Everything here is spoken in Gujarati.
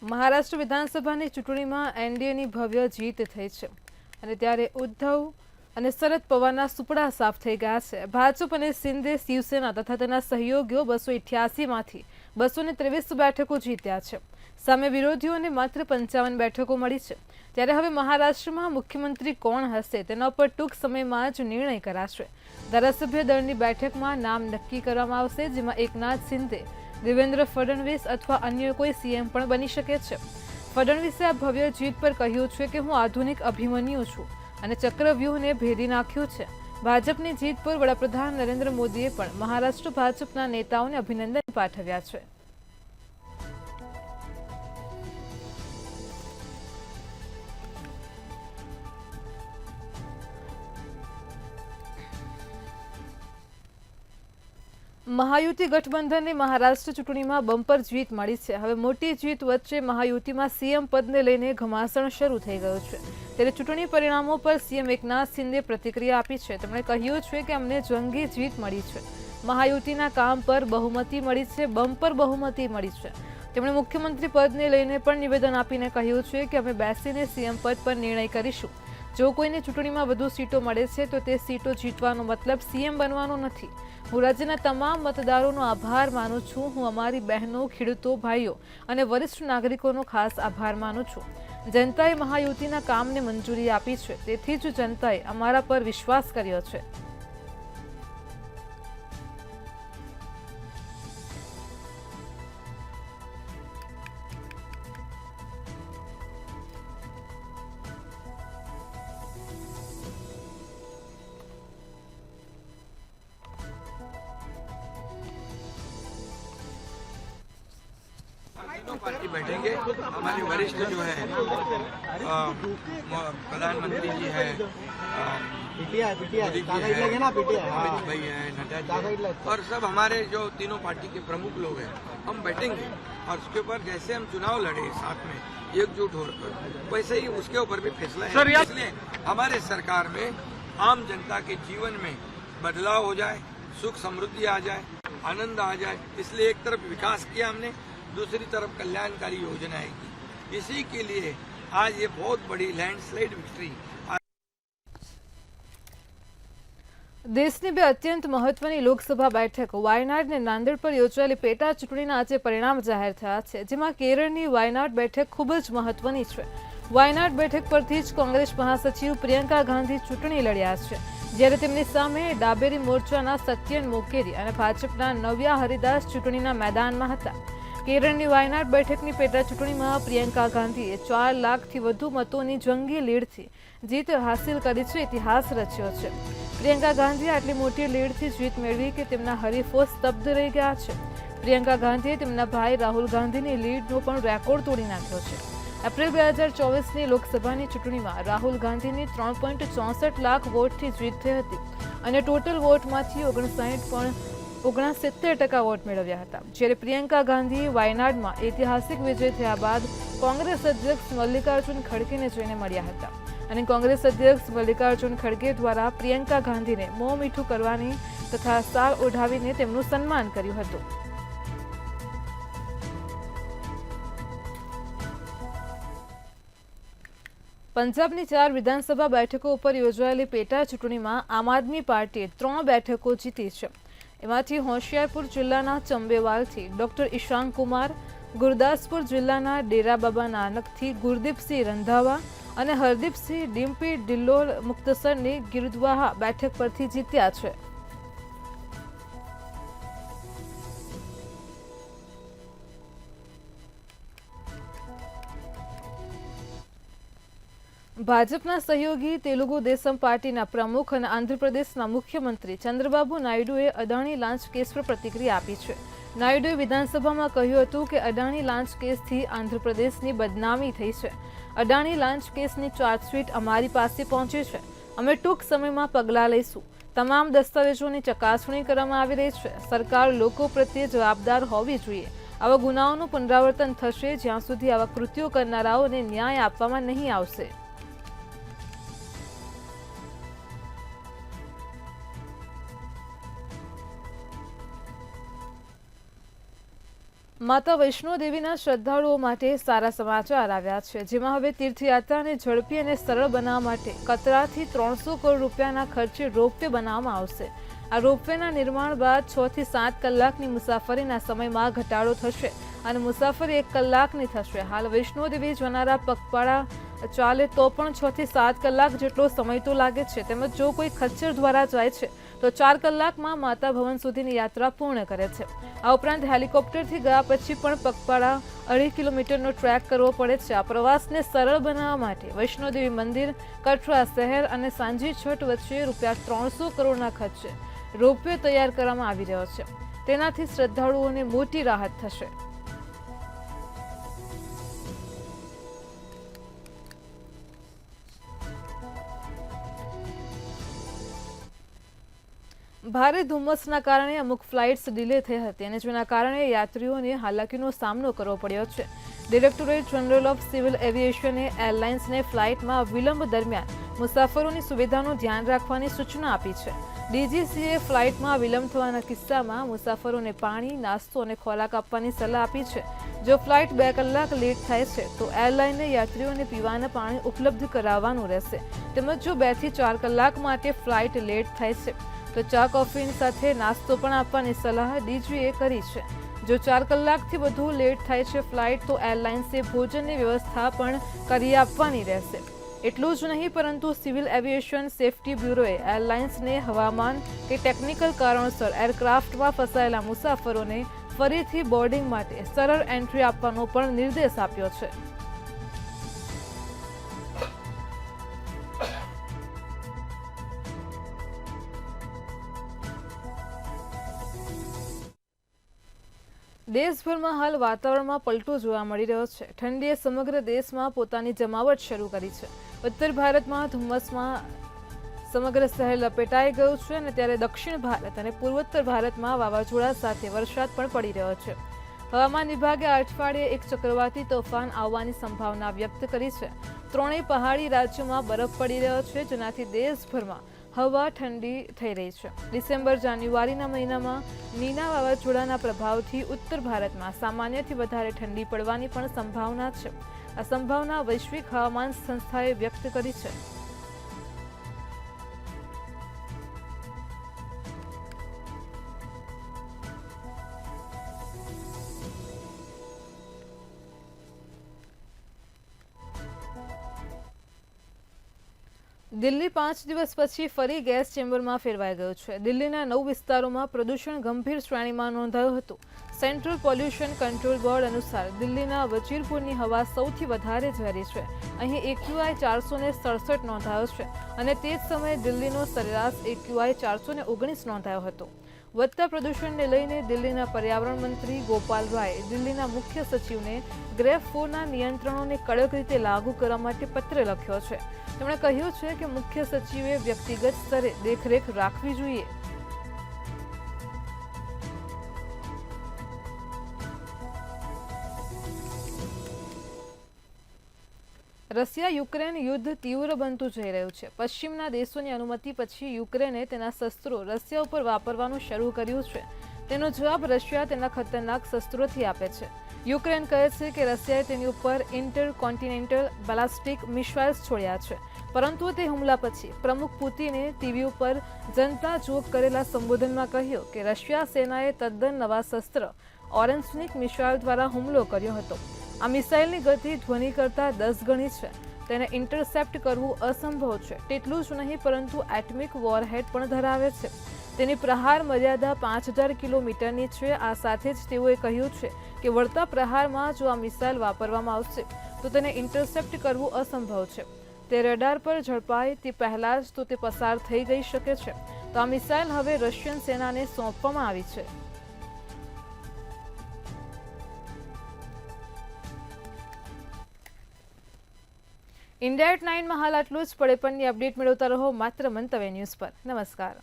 મહારાષ્ટ્ર વિધાનસભાની ચૂંટણીમાં એનડીએની ભવ્ય જીત થઈ છે અને ત્યારે ઉદ્ધવ અને શરદ પવારના સુપડા સાફ થઈ ગયા છે। ભાજપ અને શિંદે શિવસેના તથા તેના સહયોગીઓ 288માંથી 223 બેઠકો જીત્યા છે। સામે વિરોધીઓને માત્ર 55 બેઠકો મળી છે। ત્યારે હવે મહારાષ્ટ્રમાં મુખ્યમંત્રી કોણ હશે તેના પર ટૂંક સમયમાં જ નિર્ણય કરાશે। ધારાસભ્ય દળની બેઠકમાં નામ નક્કી કરવામાં આવશે, જેમાં એકનાથ શિંદે, દેવેન્દ્ર ફડણવીસ અથવા અન્ય કોઈ સીએમ પણ બની શકે છે। ફડણવીસે આ ભવ્ય જીત પર કહ્યું છે કે હું આધુનિક અભિમન્યુ છું અને ચક્રવ્યૂહને ભેદી નાખ્યું છે। ભાજપની જીત પર વડાપ્રધાન નરેન્દ્ર મોદીએ પણ મહારાષ્ટ્ર ભાજપના નેતાઓને અભિનંદન પાઠવ્યા છે। મહાયુતિ ગઠબંધનને મહારાષ્ટ્ર ચૂંટણીમાં બમ્પર જીત મળી છે। હવે મોટી જીત વચ્ચે મહાયુતિમાં સીએમ પદને લઈને ઘમાસણ શરૂ થઈ ગયો છે। ત્યારે ચૂંટણી પરિણામો પર સીએમ એકનાથ શિંદે પ્રતિક્રિયા આપી છે। તેમણે કહ્યું છે કે અમને જંગી જીત મળી છે, મહાયુતિના કામ પર બહુમતી મળી છે, બમ્પર બહુમતી મળી છે। તેમણે મુખ્યમંત્રી પદને લઈને પણ નિવેદન આપીને કહ્યું છે કે અમે બેસીને સીએમ પદ પર નિર્ણય કરીશું। જો કોઈને ચૂંટણીમાં વધુ સીટો મળે છે તો તે સીટો જીતવાનો મતલબ સીએમ બનવાનો નથી। હું રાજ્યના તમામ મતદારોનો આભાર માનું છું। હું અમારી બહેનો, ખેડૂતો, ભાઈઓ અને વરિષ્ઠ નાગરિકોનો ખાસ આભાર માનું છું। જનતાએ મહાયુતિના કામને મંજૂરી આપી છે, તેથી જ જનતાએ અમારા પર વિશ્વાસ કર્યો છે। तीनों पार्टी बैठेंगे। हमारे वरिष्ठ जो है प्रधानमंत्री जी है, मोदी जी है, अमित भाई है, नड्डा जी है, और सब हमारे जो तीनों पार्टी के प्रमुख लोग हैं, हम बैठेंगे और उसके ऊपर जैसे हम चुनाव लड़े साथ में एकजुट होकर, वैसे ही उसके ऊपर भी फैसला है। इसलिए हमारे सरकार में आम जनता के जीवन में बदलाव हो जाए, सुख समृद्धि आ जाए, आनंद आ जाए। इसलिए एक तरफ विकास किया हमने, दूसरी तरफ कल्याणकारी योजनाएं की। इसी के लिए आज ये बहुत बड़ी लैंडस्लाइड विक्ट्री। દેશની બે અત્યંત મહત્વની લોકસભા બેઠકો વાયનાડ અને નાંદેડ પર યોજાયેલી પેટા ચૂંટણીના આજે પરિણામ જાહેર થયા છે, જેમાં કેરળની વાયનાડ બેઠક ખૂબ જ મહત્વની છે। વાયનાડ બેઠક પરથી જ કોંગ્રેસ મહાસચિવ પ્રિયંકા ગાંધી ચૂંટણી લડ્યા છે, જ્યારે તેમની સામે ડાબેરી મોરચાના સત્યન મોકેરી અને ભાજપના નવ્યા હરિદાસ ચૂંટણીના મેદાનમાં હતા। કેરળની વાયનાડ બેઠકની પેટા ચૂંટણીમાં પ્રિયંકા ગાંધીએ 4 લાખથી વધુ મતોની જંગી લીડથી જીત હાંસિલ કરી છે, ઇતિહાસ રચ્યો છે। પ્રિયંકા ગાંધીએ આટલી મોટી લીડથી જીત મેળવી કે તેમના હરીફો સ્તબ્ધ રહી ગયા છે। પ્રિયંકા ગાંધીએ તેમના ભાઈ રાહુલ ગાંધીની લીડનો પણ રેકોર્ડ તોડી નાખ્યો છે। એપ્રિલ 2024ની લોકસભાની ચૂંટણીમાં રાહુલ ગાંધીની 3.64 લાખ વોટથી જીત થઈ હતી અને ટોટલ વોટમાંથી 69% વોટ મેળવ્યા હતા, જ્યારે પ્રિયંકા ગાંધી વાયનાડમાં ઐતિહાસિક વિજય થયા બાદ કોંગ્રેસ અધ્યક્ષ મલ્લિકાર્જુન ખડગેને જઈને મળ્યા હતા અને કોંગ્રેસ અધ્યક્ષ મલ્લિકાર્જુન ખડગે દ્વારા પ્રિયંકા ગાંધીને મોં મીઠું કરવાની તથા શાલ ઓઢાવીને તેમનું સન્માન કર્યું હતું। પંજાબની 4 વિધાનસભા બેઠકો ઉપર યોજાયેલી પેટા ચૂંટણીમાં આમ આદમી પાર્ટીએ 3 બેઠકો જીતી છે। એમાંથી હોશિયારપુર જિલ્લાના ચંબેવાલથી ડોક્ટર ઈશાંક કુમાર, ગુરદાસપુર જિલ્લાના ડેરા બાબા નાનકથી ગુરદીપસિંહ રંધાવા અને હરદીપસિંહ ડિમ્પી ડિલ્લોર મુક્તસરની ગિરદ્વાહા બેઠક પરથી જીત્યા છે। ભાજપના સહયોગી તેલુગુ દેશમ પાર્ટીના પ્રમુખ અને આંધ્રપ્રદેશના મુખ્યમંત્રી ચંદ્રબાબુ નાયડુએ અદાણી લાંચ કેસ પર પ્રતિક્રિયા આપી છે। નાયડુએ વિધાનસભામાં કહ્યું હતું કે અદાણી લાંચ કેસથી આંધ્રપ્રદેશની બદનામી થઈ છે। અદાણી લાંચ કેસની ચાર્જશીટ અમારી પાસે પહોંચી છે। અમે ટૂંક સમયમાં પગલાં લઈશું। તમામ દસ્તાવેજોની ચકાસણી કરવામાં આવી રહી છે। સરકાર લોકો પ્રત્યે જવાબદાર હોવી જોઈએ। આવા ગુનાઓનું પુનરાવર્તન થશે જ્યાં સુધી આવા કૃત્યો કરનારાઓને ન્યાય આપવામાં નહીં આવશે। માતા વૈષ્ણો દેવીના શ્રદ્ધાળુઓ માટે સારા સમાચાર આવ્યા છે, જેમાં હવે તીર્થયાત્રાને ઝડપી અને સરળ બનાવવા માટે કતરાથી 300 કરોડ રૂપિયાના ખર્ચે રોપવે બનાવવામાં આવશે. આ રોપવેના નિર્માણ બાદ 6 થી 7 કલાકની મુસાફરીના સમયમાં ઘટાડો થશે અને મુસાફરી 1 કલાકની થશે. હાલ વૈષ્ણો દેવી જનારા પગપાળા ચાલે તો પણ 6 થી 7 કલાક જેટલો સમય તો લાગે છે. તેમજ જો કોઈ ખચ્ચર દ્વારા જાય છે તો 4 કલાકમાં માતા ભવન સુધીની યાત્રા પૂર્ણ કરે છે. આ ઉપરાંત હેલિકોપ્ટરથી ગયા પછી પણ પગપાળા 2.5 કિલોમીટરનો ટ્રેક કરવો પડે છે. આ પ્રવાસને સરળ બનાવવા માટે વૈષ્ણોદેવી મંદિર, કઠરા શહેર અને સાંજી છઠ વચ્ચે ₹300 કરોડના ખર્ચે રોપવે તૈયાર કરવામાં આવી રહ્યો છે. તેનાથી શ્રદ્ધાળુઓને મોટી રાહત થશે. ભારે ધુમ્મસના કારણે અમુક ફ્લાઇટ્સ ડિલે થઈ હતી અને જેના કારણે યાત્રીઓને હાલાકીનો સામનો કરવો પડ્યો છે. ડિરેક્ટોરેટ જનરલ ઓફ સિવિલ એવિએશને એરલાઇન્સને ફ્લાઇટમાં વિલંબ દરમિયાન મુસાફરોની સુવિધાનું ધ્યાન રાખવાની સૂચના આપી છે. ડીજીસીએ ફ્લાઇટમાં વિલંબ થવાના કિસ્સામાં મુસાફરોને પાણી, નાસ્તો અને ખોરાક આપવાની સલાહ આપી છે. જો ફ્લાઇટ 2 કલાક લેટ થાય છે તો એરલાઇને યાત્રીઓને પીવાના પાણી ઉપલબ્ધ કરાવવાનું રહેશે. તેમજ જો 2 થી 4 કલાક માટે ફ્લાઇટ લેટ થાય છે તો ચા કોફીની સાથે નાસ્તો પણ આપવાની સલાહ ડીજીએ કરી છે. જો 4 કલાકથી વધુ લેટ થાય છે ફ્લાઇટ તો એરલાઇન્સે ભોજનની વ્યવસ્થા પણ કરી આપવાની રહેશે. એટલું જ નહીં પરંતુ સિવિલ એવિએશન સેફ્ટી બ્યુરોએ એરલાઇન્સને હવામાન કે ટેકનિકલ કારણોસર એરક્રાફ્ટમાં ફસાયેલા મુસાફરોને ફરીથી બોર્ડિંગ માટે સરળ એન્ટ્રી આપવાનો પણ નિર્દેશ આપ્યો છે. દેશભરમાં હાલ વાતાવરણમાં પલટો જોવા મળી રહ્યો છે. ઠંડીએ સમગ્ર દેશમાં પોતાની જમાવટ શરૂ કરી છે. ઉત્તર ભારતમાં ધુમ્મસમાં સમગ્ર શહેર લપેટાઈ ગયું છે અને ત્યારે દક્ષિણ ભારત અને પૂર્વોત્તર ભારતમાં વાવાઝોડા સાથે વરસાદ પણ પડી રહ્યો છે. હવામાન વિભાગે આ અઠવાડિયે એક ચક્રવાતી તોફાન આવવાની સંભાવના વ્યક્ત કરી છે. ત્રણેય પહાડી રાજ્યોમાં બરફ પડી રહ્યો છે, જેનાથી દેશભરમાં હવા ઠંડી થઈ રહી છે. ડિસેમ્બર-જાન્યુઆરીના મહિનામાં નીના વાવાઝોડાના પ્રભાવથી ઉત્તર ભારતમાં સામાન્યથી વધારે ઠંડી પડવાની પણ સંભાવના છે. આ સંભાવના વૈશ્વિક હવામાન સંસ્થાએ વ્યક્ત કરી છે. દિલ્હી 5 દિવસ પછી ફરી ગેસ ચેમ્બરમાં ફેરવાઈ ગયું છે. દિલ્હીના 9 વિસ્તારોમાં પ્રદૂષણ ગંભીર શ્રેણીમાં નોંધાયું હતું. સેન્ટ્રલ પોલ્યુશન કંટ્રોલ બોર્ડ અનુસાર દિલ્હીના વજીરપુરની હવા સૌથી વધારે ઝેરી છે. અહીં AQI 467 નોંધાયો છે અને તે જ સમયે દિલ્હીનો સરેરાશ AQI 419 નોંધાયો હતો. વધતા પ્રદૂષણને લઈને દિલ્હીના પર્યાવરણ મંત્રી ગોપાલ રાયે દિલ્હીના મુખ્ય સચિવને ગ્રેફ 4ના નિયંત્રણોને કડક રીતે લાગુ કરવા માટે પત્ર લખ્યો છે. તેમણે કહ્યું છે કે મુખ્ય સચિવે વ્યક્તિગત સ્તરે દેખરેખ રાખવી જોઈએ. રશિયા યુક્રેન યુદ્ધ તીવ્ર બનતું જઈ રહ્યું છે. પશ્ચિમના દેશોની અનુમતિ પછી યુક્રેને તેના શસ્ત્રો રશિયા ઉપર વાપરવાનું શરૂ કર્યું છે. તેનો જવાબ રશિયા તેના ખતરનાક શસ્ત્રોથી આપે છે. યુક્રેન કહે છે કે રશિયાએ તેની ઉપર ઇન્ટરકોન્ટિનેન્ટલ બેલાસ્ટિક મિસાઇલ્સ છોડ્યા છે, પરંતુ તે હુમલા પછી પ્રમુખ પુતિને ટીવી ઉપર જનતા જોગ કરેલા સંબોધનમાં કહ્યું કે રશિયા સેનાએ તદ્દન નવા શસ્ત્ર ઓરેન્જનિક મિસાઇલ દ્વારા હુમલો કર્યો હતો. આ મિસાઇલની ગતિ ધ્વનિ કરતાં 10 ગણી છે. તેને ઇન્ટરસેપ્ટ કરવું અસંભવ છે. તેટલું જ નહીં પરંતુ એટમિક વોરહેડ પણ ધરાવે છે. તેની પ્રહાર મર્યાદા 5000 કિલોમીટરની છે. આ સાથે જ તેઓએ કહ્યું છે કે વળતા પ્રહારમાં જો આ મિસાઇલ વાપરવામાં આવશે તો તેને ઇન્ટરસેપ્ટ કરવું અસંભવ છે. તે રડાર પર ઝડપાય તે પહેલાં જ તો તે પસાર થઈ ગઈ શકે છે. તો આ મિસાઇલ હવે રશિયન સેનાને સોંપવામાં આવી છે. ઇન્ડિયા એટ 9માં હાલ આટલું જ. પડે પણની અપડેટ મેળવતા રહો માત્ર મંતવ્ય ન્યૂઝ પર. નમસ્કાર.